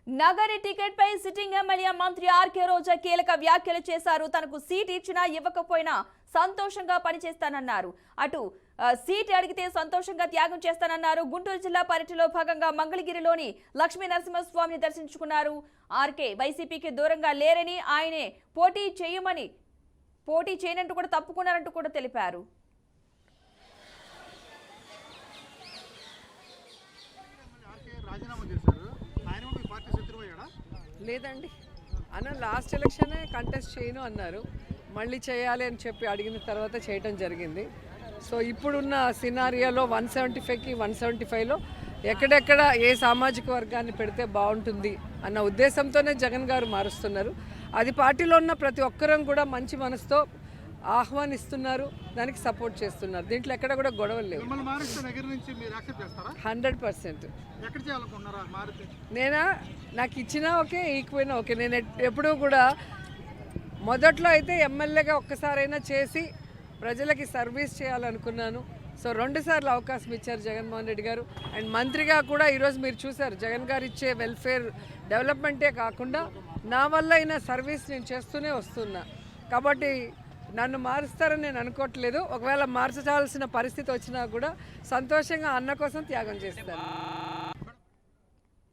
Nagari ticket పై sitting MLA మంత్రి RK రోజా కీలక వ్యాఖ్యలు చేశారు. తనకు సీట్ ఇచ్చినా ఇవ్వకపోయినా సంతోషంగా పనిచేస్తానన్నారు. అటు సీట్ అడిగితే సంతోషంగా త్యాగం చేస్తానన్నారు. గుంటూరు జిల్లా పర్యటనలో భాగంగా మంగళగిరిలోని లక్ష్మీ నరసింహస్వామిని దర్శించుకున్నారు. ఆర్కే వైసీపీకి దూరంగా లేరని, ఆయనే పోటీ చేయనంటూ కూడా తప్పుకున్నారంటూ కూడా తెలిపారు. లేదండి అన్న లాస్ట్ ఎలక్షనే కంటెస్ట్ చేయను అన్నారు. మళ్ళీ చేయాలి అని చెప్పి అడిగిన తర్వాత చేయడం జరిగింది. సో ఇప్పుడున్న సినారియాలో 175కి 175లో ఎక్కడెక్కడ ఏ సామాజిక వర్గాన్ని పెడితే బాగుంటుంది అన్న ఉద్దేశంతోనే జగన్ గారు మారుస్తున్నారు. అది పార్టీలో ఉన్న ప్రతి ఒక్కరం కూడా మంచి మనసుతో ఆహ్వానిస్తున్నారు, దానికి సపోర్ట్ చేస్తున్నారు. దీంట్లో ఎక్కడ కూడా గొడవలు లేవు. 100%. నాకు ఇచ్చినా ఓకే, ఈక్వైనా ఓకే. నేను ఎప్పుడూ కూడా మొదట్లో అయితే ఎమ్మెల్యేగా ఒక్కసారైనా చేసి ప్రజలకి సర్వీస్ చేయాలనుకున్నాను. సో 2 సార్లు అవకాశం ఇచ్చారు జగన్మోహన్ రెడ్డి గారు. అండ్ మంత్రిగా కూడా ఈరోజు మీరు చూశారు, జగన్ గారు ఇచ్చే వెల్ఫేర్ డెవలప్మెంటే కాకుండా నా వల్ల అయినా సర్వీస్ నేను చేస్తూనే వస్తున్నా. కాబట్టి నన్ను మారుస్తారని నేను అనుకోవట్లేదు. ఒకవేళ మార్చాల్సిన పరిస్థితి వచ్చినా కూడా సంతోషంగా అన్న కోసం త్యాగం చేస్తాను.